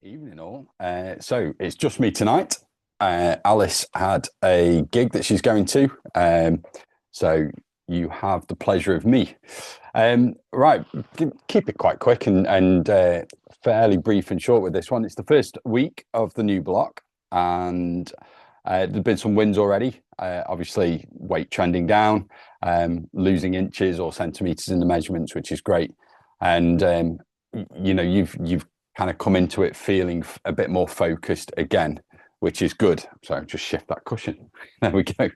Evening all. So it's just me tonight. Alice had a gig that she's going to. So you have the pleasure of me. Right, keep it quite quick and fairly brief and short with this one. It's the first week of the new block, and there's been some wins already. Obviously, weight trending down, losing inches or centimeters in the measurements, which is great. And you've kind of come into it feeling a bit more focused again, which is good. So just shift that cushion. There we go.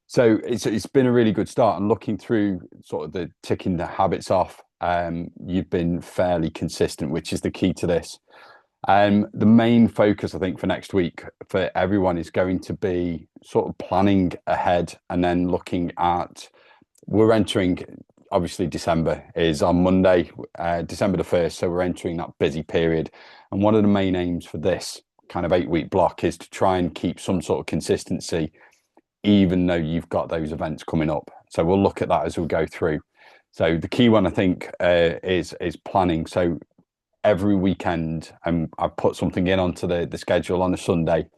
So it's been a really good start. And looking through sort of the ticking the habits off, you've been fairly consistent, which is the key to this. The main focus, I think, for next week for everyone is going to be sort of planning ahead and then looking at, we're entering, obviously December is on Monday, December the 1st. So we're entering that busy period. And one of the main aims for this kind of 8-week block is to try and keep some sort of consistency, even though you've got those events coming up. So we'll look at that as we go through. So the key one, I think, is planning. So every weekend, and I've put something in onto the schedule on a Sunday,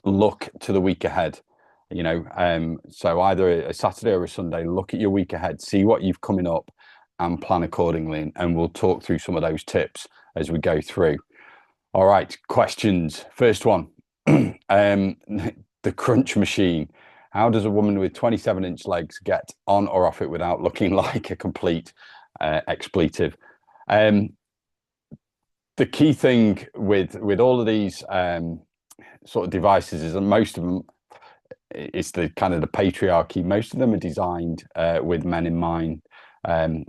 look to the week ahead. So either a Saturday or a Sunday, look at your week ahead, see what you've coming up and plan accordingly. And we'll talk through some of those tips as we go through. All right, questions. First one, the crunch machine. How does a woman with 27-inch legs get on or off it without looking like a complete expletive? The key thing with all of these sort of devices is that most of them, it's the kind of the patriarchy. Most of them are designed with men in mind,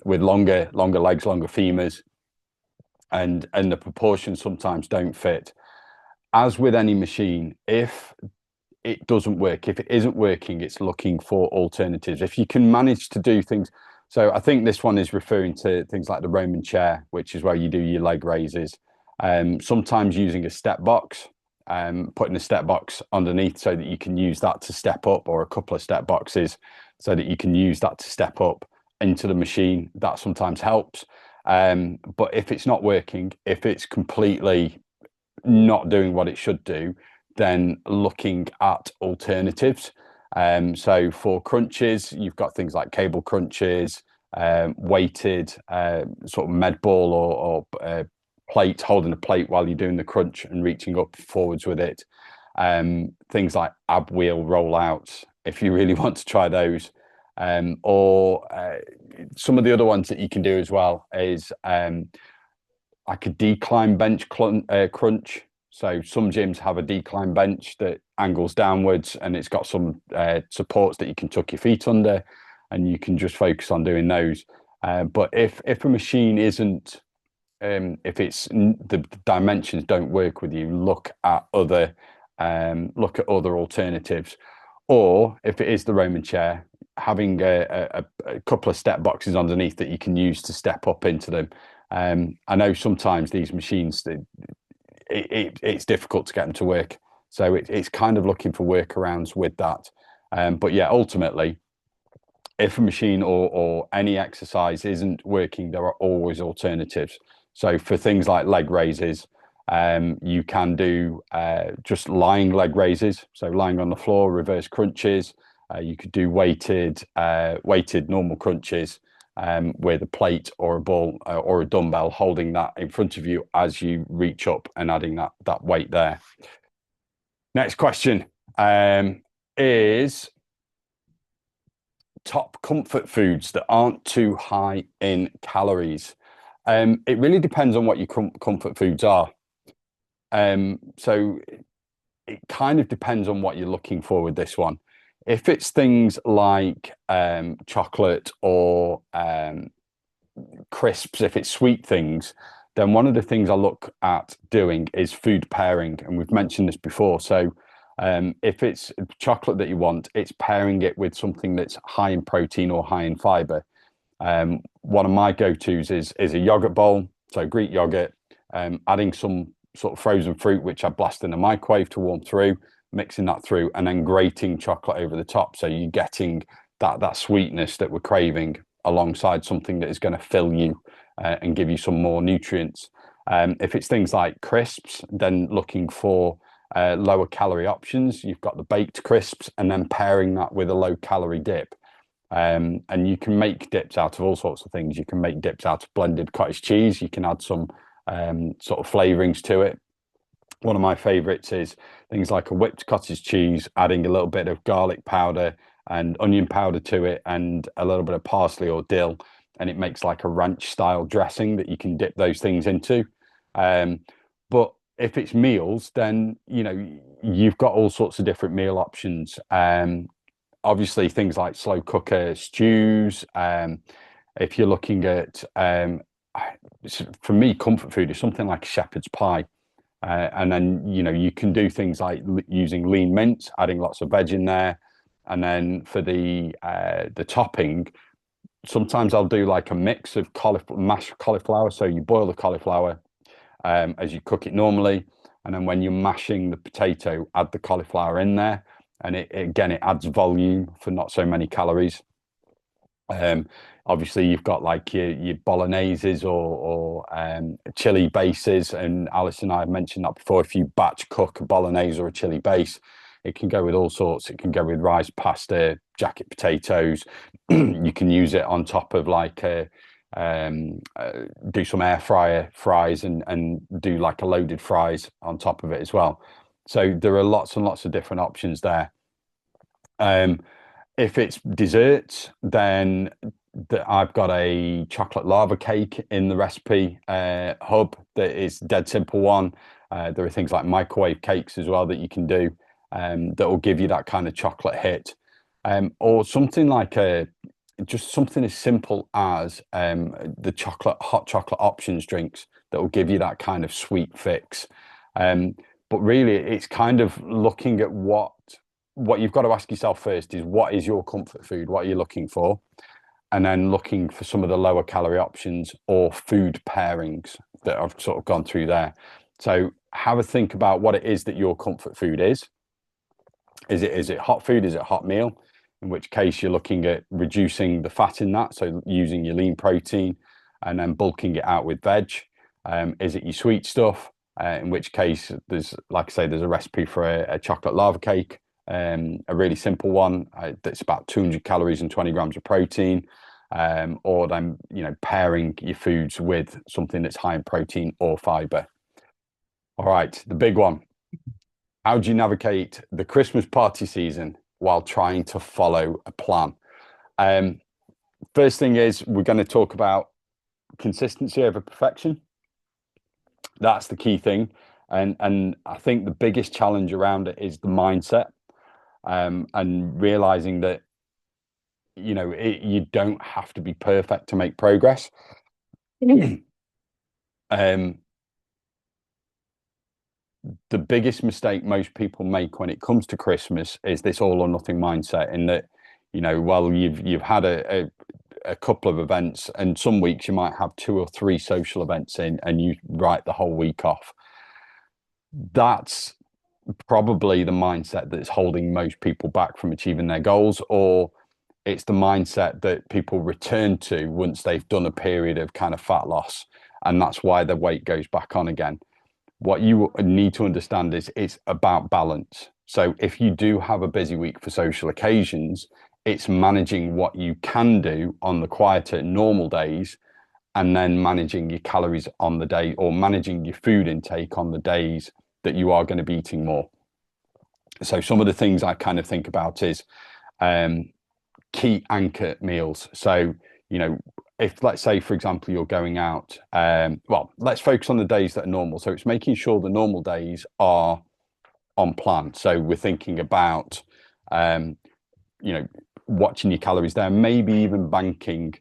with longer legs, longer femurs, and the proportions sometimes don't fit. As with any machine, if it doesn't work, if it isn't working, it's looking for alternatives. If you can manage to do things, so I think this one is referring to things like the Roman chair, which is where you do your leg raises. Sometimes using a step box. Putting a step box underneath so that you can use that to step up, or a couple of step boxes so that you can use that to step up into the machine. That sometimes helps. But if it's not working, if it's completely not doing what it should do, then looking at alternatives. So for crunches, you've got things like cable crunches, weighted sort of med ball or plate, holding a plate while you're doing the crunch and reaching up forwards with it. Things like ab wheel rollouts, if you really want to try those. Or some of the other ones that you can do as well is like a decline bench crunch. So some gyms have a decline bench that angles downwards and it's got some supports that you can tuck your feet under, and you can just focus on doing those. But if a machine isn't, if it's the dimensions don't work with you, look at other alternatives. Or if it is the Roman chair, having a couple of step boxes underneath that you can use to step up into them. I know sometimes these machines, it's difficult to get them to work, so it's kind of looking for workarounds with that. But yeah, ultimately, if a machine or any exercise isn't working, there are always alternatives. So for things like leg raises, you can do just lying leg raises, so lying on the floor, reverse crunches. You could do weighted normal crunches with a plate or a ball or a dumbbell, holding that in front of you as you reach up and adding that weight there. Next question is top comfort foods that aren't too high in calories. It really depends on what your comfort foods are. So it kind of depends on what you're looking for with this one. If it's things like chocolate or crisps, if it's sweet things, then one of the things I look at doing is food pairing. And we've mentioned this before. So if it's chocolate that you want, it's pairing it with something that's high in protein or high in fiber. One of my go-tos is a yogurt bowl, so Greek yogurt, adding some sort of frozen fruit, which I blast in the microwave to warm through, mixing that through, and then grating chocolate over the top. So you're getting that sweetness that we're craving alongside something that is going to fill you and give you some more nutrients. If it's things like crisps, then looking for lower calorie options. You've got the baked crisps, and then pairing that with a low calorie dip. And you can make dips out of all sorts of things. You can make dips out of blended cottage cheese. You can add some sort of flavorings to it. One of my favorites is things like a whipped cottage cheese, adding a little bit of garlic powder and onion powder to it, and a little bit of parsley or dill, and it makes like a ranch style dressing that you can dip those things into. But if it's meals, then you've got all sorts of different meal options. Obviously, things like slow cooker stews. If you're looking at, for me, comfort food is something like a shepherd's pie. And then you can do things like using lean mince, adding lots of veg in there, and then for the topping, sometimes I'll do like a mix of mashed cauliflower. So you boil the cauliflower as you cook it normally, and then when you're mashing the potato, add the cauliflower in there, and it adds volume for not so many calories. Obviously, you've got like your bologneses or chili bases, and Alice and I have mentioned that before. If you batch cook a bolognese or a chili base, it can go with all sorts. It can go with rice, pasta, jacket potatoes. You can use it on top of like do some air fryer fries and do like a loaded fries on top of it as well. So there are lots and lots of different options there. If it's desserts, then I've got a chocolate lava cake in the recipe hub that is dead simple one. There are things like microwave cakes as well that you can do that will give you that kind of chocolate hit. Or something like just something as simple as the hot chocolate options drinks that will give you that kind of sweet fix. But really, it's kind of looking at what you've got to ask yourself first is, what is your comfort food? What are you looking for? And then looking for some of the lower calorie options or food pairings that I've sort of gone through there. So have a think about what it is that your comfort food is. Is it hot food? Is it hot meal? In which case you're looking at reducing the fat in that, so using your lean protein and then bulking it out with veg. Is it your sweet stuff? In which case like I say, there's a recipe for a chocolate lava cake. A really simple one that's about 200 calories and 20 grams of protein, or then pairing your foods with something that's high in protein or fiber. All right, the big one. How do you navigate the Christmas party season while trying to follow a plan? First thing is, we're going to talk about consistency over perfection. That's the key thing, and I think the biggest challenge around it is the mindset. And realizing that you don't have to be perfect to make progress. The biggest mistake most people make when it comes to Christmas is this all or nothing mindset, in that well, you've had a couple of events, and some weeks you might have 2 or 3 social events in, and you write the whole week off. That's probably the mindset that's holding most people back from achieving their goals, or it's the mindset that people return to once they've done a period of kind of fat loss, and that's why the weight goes back on again. What you need to understand is it's about balance. So if you do have a busy week for social occasions, it's managing what you can do on the quieter normal days, and then managing your calories on the day, or managing your food intake on the days that you are going to be eating more. So some of the things I kind of think about is key anchor meals. So, if, let's say, for example, you're going out, well, let's focus on the days that are normal. So it's making sure the normal days are on plan. So we're thinking about, watching your calories there, maybe even banking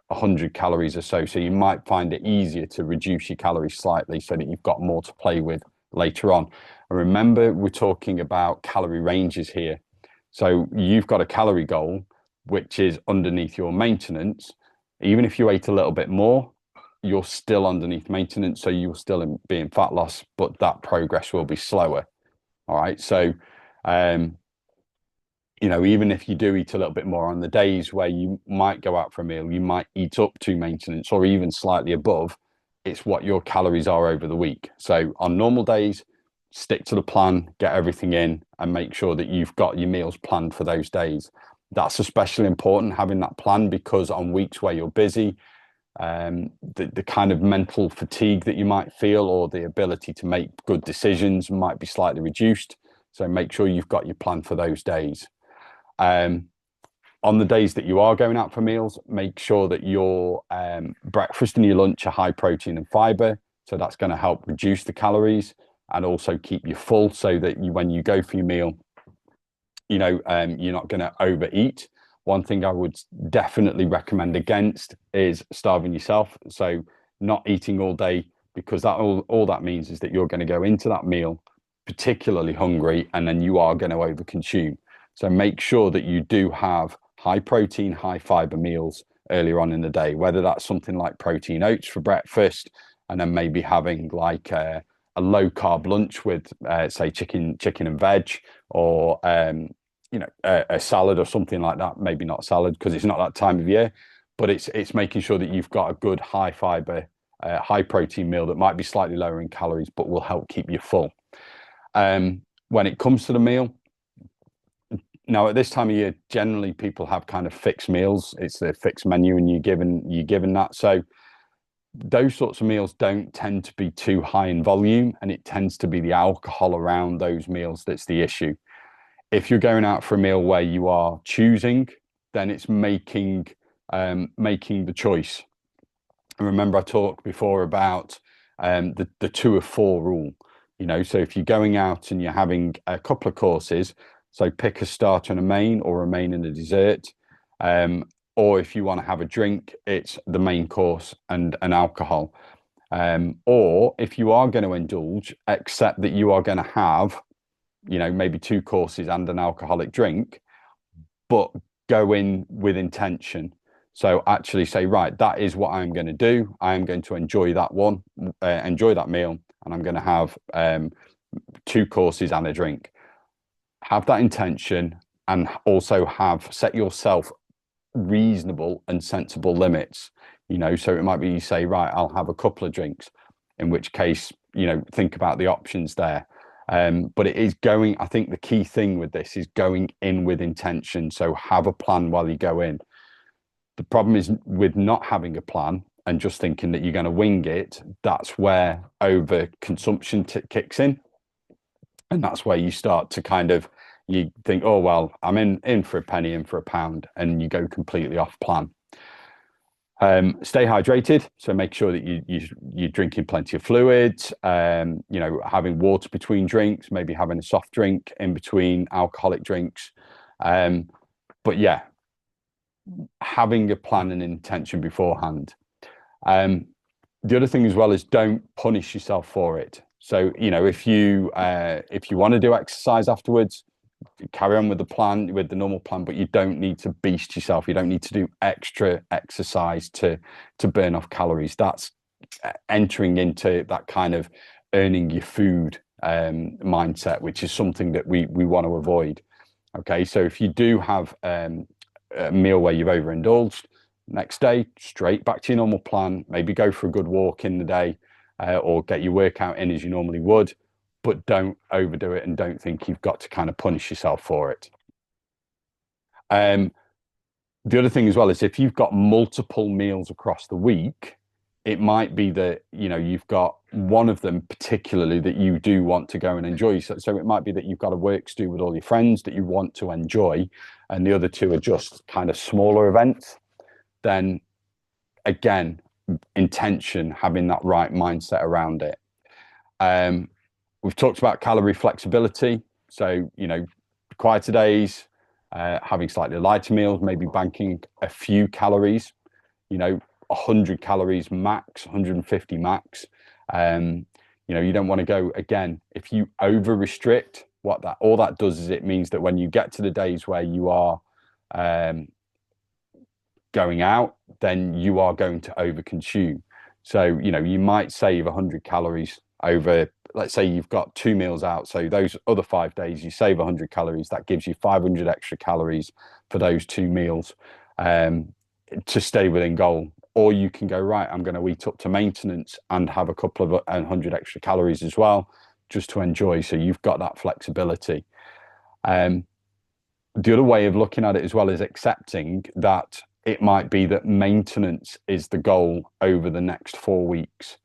100 calories or so. So you might find it easier to reduce your calories slightly so that you've got more to play with later on. And remember, we're talking about calorie ranges here. So you've got a calorie goal, which is underneath your maintenance. Even if you ate a little bit more, you're still underneath maintenance. So you'll still be in fat loss, but that progress will be slower. All right. So, even if you do eat a little bit more on the days where you might go out for a meal, you might eat up to maintenance or even slightly above. it's what your calories are over the week. So on normal days, stick to the plan, get everything in, and make sure that you've got your meals planned for those days. That's especially important, having that plan, because on weeks where you're busy, the kind of mental fatigue that you might feel, or the ability to make good decisions, might be slightly reduced. So make sure you've got your plan for those days. On the days that you are going out for meals, make sure that your breakfast and your lunch are high protein and fiber. So that's going to help reduce the calories and also keep you full, so that when you go for your meal, you're not going to overeat. One thing I would definitely recommend against is starving yourself. So not eating all day, because that all that means is that you're going to go into that meal particularly hungry, and then you are going to overconsume. So make sure that you do have high protein, high fiber meals earlier on in the day, whether that's something like protein oats for breakfast, and then maybe having like a low carb lunch with say chicken and veg, or a salad or something like that. Maybe not salad because it's not that time of year, but it's making sure that you've got a good high fiber, high protein meal that might be slightly lower in calories, but will help keep you full. When it comes to the meal, now at this time of year, generally people have kind of fixed meals. It's the fixed menu, and you're given that. So those sorts of meals don't tend to be too high in volume, and it tends to be the alcohol around those meals that's the issue. If you're going out for a meal where you are choosing, then it's making the choice. And remember, I talked before about the 2 of 4 rule. So if you're going out and you're having a couple of courses, so pick a starter and a main, or a main and a dessert. Or if you want to have a drink, it's the main course and an alcohol. Or if you are going to indulge, accept that you are going to have, maybe 2 courses and an alcoholic drink, but go in with intention. So actually say, right, that is what I'm going to do. I am going to enjoy that meal, and I'm going to have 2 courses and a drink. Have that intention, and also set yourself reasonable and sensible limits. So it might be you say, right, I'll have a couple of drinks, in which case, think about the options there. But I think the key thing with this is going in with intention. So have a plan while you go in. The problem is with not having a plan and just thinking that you're going to wing it, that's where overconsumption kicks in. And that's where you start to you think, oh, well, I'm in for a penny, in for a pound, and you go completely off plan. Stay hydrated, so make sure that you're drinking plenty of fluids, having water between drinks, maybe having a soft drink in between alcoholic drinks. But yeah, having a plan and intention beforehand. The other thing as well is don't punish yourself for it. So, if you want to do exercise afterwards, carry on with the normal plan, but you don't need to beast yourself. You don't need to do extra exercise to burn off calories. That's entering into that kind of earning your food mindset, which is something that we want to avoid. Okay, so if you do have a meal where you've overindulged, next day straight back to your normal plan. Maybe go for a good walk in the day, or get your workout in as you normally would, but don't overdo it, and don't think you've got to kind of punish yourself for it. The other thing as well is if you've got multiple meals across the week, it might be that you've got one of them particularly that you do want to go and enjoy. So it might be that you've got a work stew with all your friends that you want to enjoy, and the other 2 are just kind of smaller events. Then again, intention, having that right mindset around it. We've talked about calorie flexibility. So, quieter days, having slightly lighter meals, maybe banking a few calories, 100 calories max, 150 max. You don't want to go, again, if you over restrict, all that does is it means that when you get to the days where you are going out, then you are going to overconsume. So, you might save 100 calories over, let's say you've got 2 meals out. So those other 5 days, you save 100 calories. That gives you 500 extra calories for those 2 meals to stay within goal. or you can go, right, I'm going to eat up to maintenance and have a couple of 100 extra calories as well, just to enjoy. So you've got that flexibility. The other way of looking at it as well is accepting that it might be that maintenance is the goal over the next 4 weeks.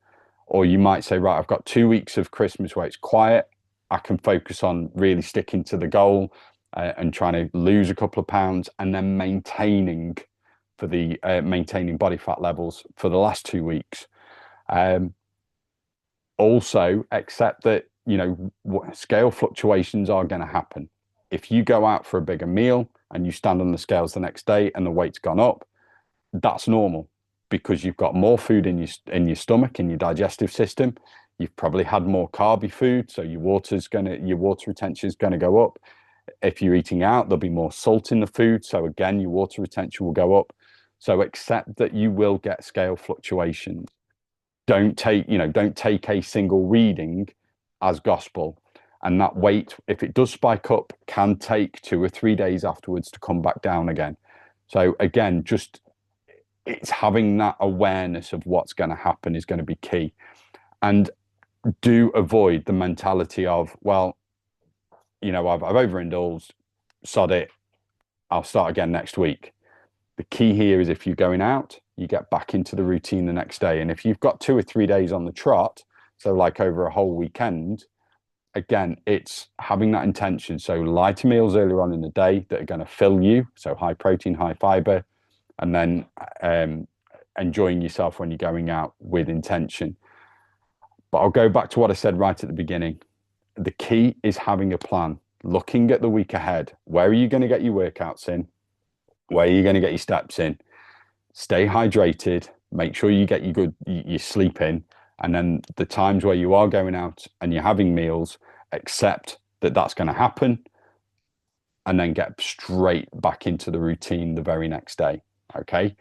Or you might say, right, I've got 2 weeks of Christmas where it's quiet. I can focus on really sticking to the goal and trying to lose a couple of pounds, and then maintaining body fat levels for the last 2 weeks. Also, accept that scale fluctuations are going to happen. If you go out for a bigger meal and you stand on the scales the next day and the weight's gone up, that's normal, because you've got more food in your stomach, in your digestive system. You've probably had more carby food, so your water retention is going to go up. If you're eating out, there'll be more salt in the food, so again, your water retention will go up. So accept that you will get scale fluctuations. Don't take a single reading as gospel. And that weight, if it does spike up, can take 2 or 3 days afterwards to come back down again. So again, it's having that awareness of what's going to happen is going to be key. And do avoid the mentality of, well, I've overindulged, sod it, I'll start again next week. The key here is, if you're going out, you get back into the routine the next day. And if you've got 2 or 3 days on the trot, so like over a whole weekend, again, it's having that intention. So lighter meals earlier on in the day that are going to fill you, so high protein, high fiber, and then enjoying yourself when you're going out with intention. But I'll go back to what I said right at the beginning. The key is having a plan, looking at the week ahead. Where are you going to get your workouts in? Where are you going to get your steps in? Stay hydrated, make sure you get your sleep in. And then the times where you are going out and you're having meals, accept that that's going to happen, and then get straight back into the routine the very next day. Okay.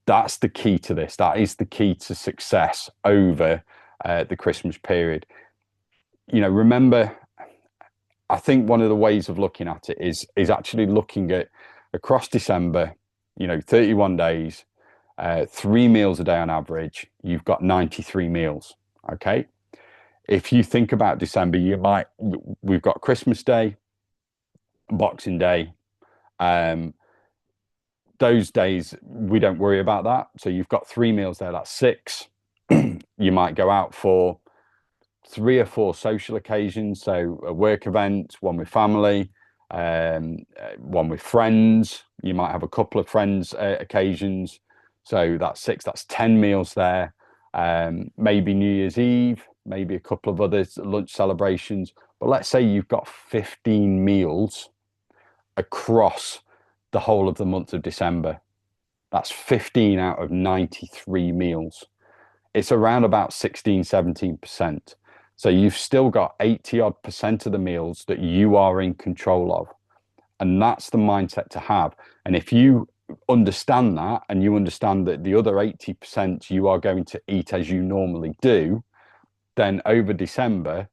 That's the key to this. That is the key to success over the Christmas period. Remember, I think one of the ways of looking at it is actually looking at across December, 31 days, 3 meals a day on average, you've got 93 meals. Okay. If you think about December, we've got Christmas Day, Boxing Day. Those days, we don't worry about that. So you've got 3 meals there, that's 6. You might go out for 3 or 4 social occasions. So a work event, one with family, one with friends. You might have a couple of friends occasions. So that's 6, that's 10 meals there. Maybe New Year's Eve, maybe a couple of other lunch celebrations. But let's say you've got 15 meals across the whole of the month of December. That's 15 out of 93 meals. It's around about 16, 17%. So you've still got 80 odd percent of the meals that you are in control of. And that's the mindset to have. And if you understand that, and you understand that the other 80% you are going to eat as you normally do, then over December,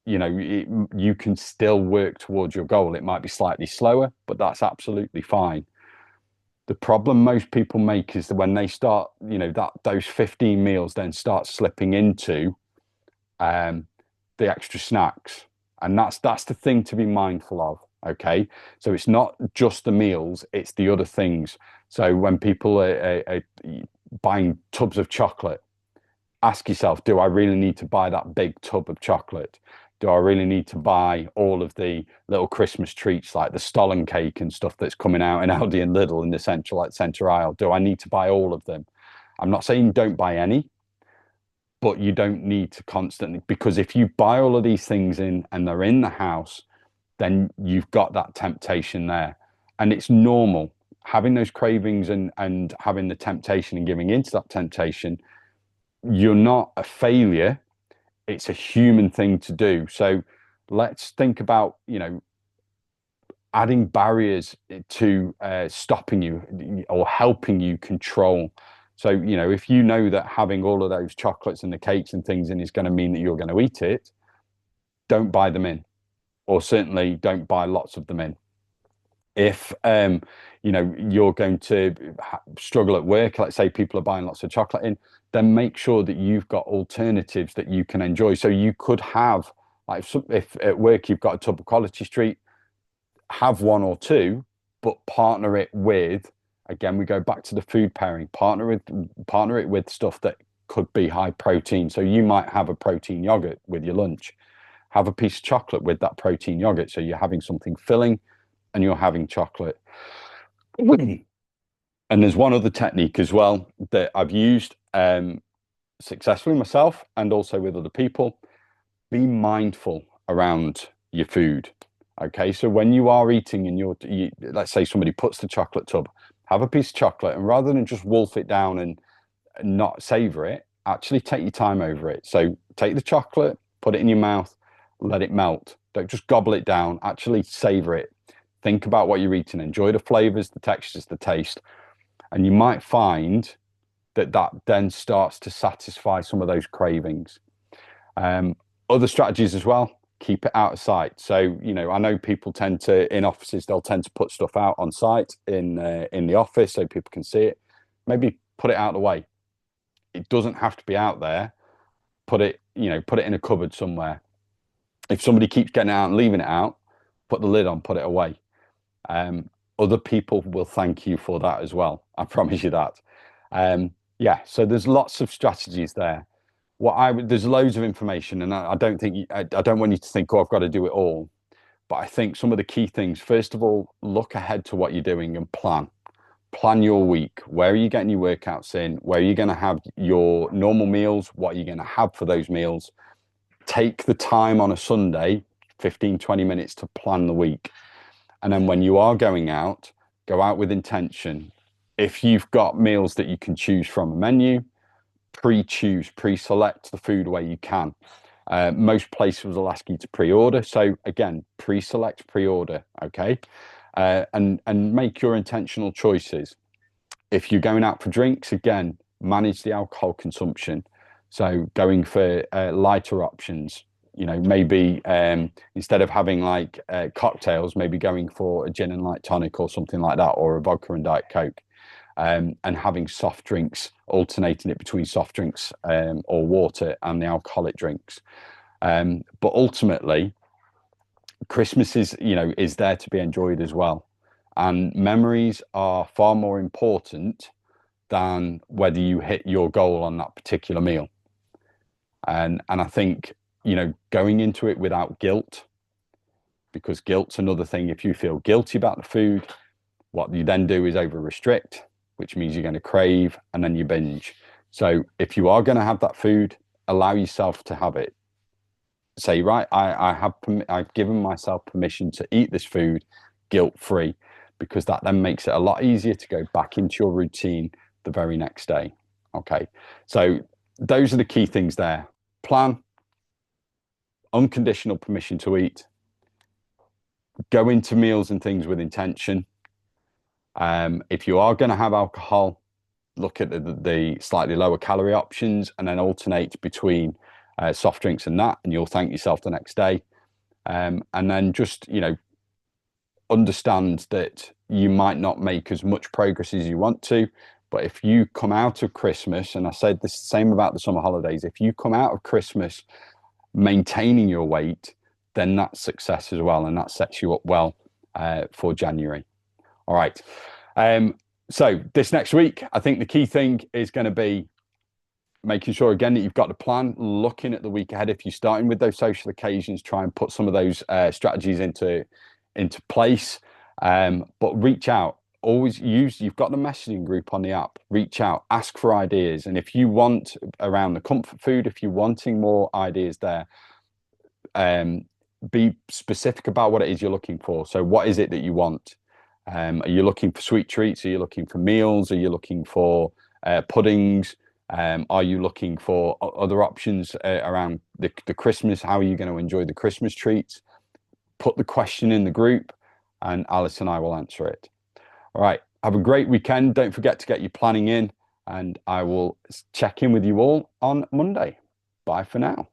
you can still work towards your goal. It might be slightly slower, but that's absolutely fine. The problem most people make is that when they start, those 15 meals then start slipping into the extra snacks. And that's the thing to be mindful of. Okay. So it's not just the meals, it's the other things. So when people are buying tubs of chocolate, ask yourself, do I really need to buy that big tub of chocolate? Do I really need to buy all of the little Christmas treats like the Stollen cake and stuff that's coming out in Aldi and Lidl in the centre aisle? Do I need to buy all of them? I'm not saying don't buy any, but you don't need to constantly, because if you buy all of these things in and they're in the house, then you've got that temptation there. And it's normal having those cravings and having the temptation and giving into that temptation. You're not a failure. It's a human thing to do. So let's think about, adding barriers to stopping you or helping you control. So, if you know that having all of those chocolates and the cakes and things in is going to mean that you're going to eat it, don't buy them in, or certainly don't buy lots of them in. If you know, you're going to struggle at work, let's say people are buying lots of chocolate in, then make sure that you've got alternatives that you can enjoy. So you could have, like, if at work you've got a tub of Quality Street, have one or two, but partner it with, again, we go back to the food pairing, partner it with stuff that could be high protein. So you might have a protein yogurt with your lunch, have a piece of chocolate with that protein yogurt. So you're having something filling and you're having chocolate. And there's one other technique as well that I've used successfully myself and also with other people. Be mindful around your food. Okay, so when you are eating and let's say somebody puts the chocolate tub, have a piece of chocolate, and rather than just wolf it down and not savor it, actually take your time over it. So take the chocolate, put it in your mouth, let it melt. Don't just gobble it down, actually savor it. Think about what you're eating, enjoy the flavors, the textures, the taste. And you might find that then starts to satisfy some of those cravings. Other strategies as well, keep it out of sight. So, you know, I know people tend to, in offices, they'll tend to put stuff out on site in the office so people can see it. Maybe put it out of the way. It doesn't have to be out there. Put it in a cupboard somewhere. If somebody keeps getting out and leaving it out, put the lid on, put it away. Other people will thank you for that as well. I promise you that. Yeah, so there's lots of strategies there. There's loads of information, and I don't think I don't want you to think, oh, I've got to do it all. But I think some of the key things, first of all, look ahead to what you're doing and plan. Plan your week. Where are you getting your workouts in? Where are you going to have your normal meals? What are you going to have for those meals? Take the time on a Sunday, 15, 20 minutes to plan the week. And then when you are going out, go out with intention. If you've got meals that you can choose from a menu, pre-select the food where you can. Most places will ask you to pre-order. So again, pre-select, pre-order, okay? And make your intentional choices. If you're going out for drinks, again, manage the alcohol consumption. So going for lighter options, you know, maybe instead of having like cocktails, maybe going for a gin and light tonic or something like that, or a vodka and Diet Coke. And having soft drinks, alternating it between soft drinks or water and the alcoholic drinks. But ultimately, Christmas is there to be enjoyed as well. And memories are far more important than whether you hit your goal on that particular meal. And I think, you know, going into it without guilt, because guilt's another thing. If you feel guilty about the food, what you then do is over restrict, which means you're going to crave and then you binge. So if you are going to have that food, allow yourself to have it. Say, right, I've given myself permission to eat this food guilt-free, because that then makes it a lot easier to go back into your routine the very next day. Okay, so those are the key things there. Plan, unconditional permission to eat, go into meals and things with intention. If you are going to have alcohol, look at the slightly lower calorie options and then alternate between soft drinks and that, and you'll thank yourself the next day. And then just, you know, understand that you might not make as much progress as you want to, but if you come out of Christmas, and I said the same about the summer holidays, if you come out of Christmas maintaining your weight, then that's success as well, and that sets you up well for January. All right. So this next week, I think the key thing is going to be making sure, again, that you've got the plan, looking at the week ahead. If you're starting with those social occasions, try and put some of those strategies into place. But reach out. Always you've got the messaging group on the app. Reach out, ask for ideas. And if you want around the comfort food, if you're wanting more ideas there, be specific about what it is you're looking for. So what is it that you want? Are you looking for sweet treats? Are you looking for meals? Are you looking for puddings? Are you looking for other options around the Christmas? How are you going to enjoy the Christmas treats? Put the question in the group and Alice and I will answer it. All right. Have a great weekend. Don't forget to get your planning in, and I will check in with you all on Monday. Bye for now.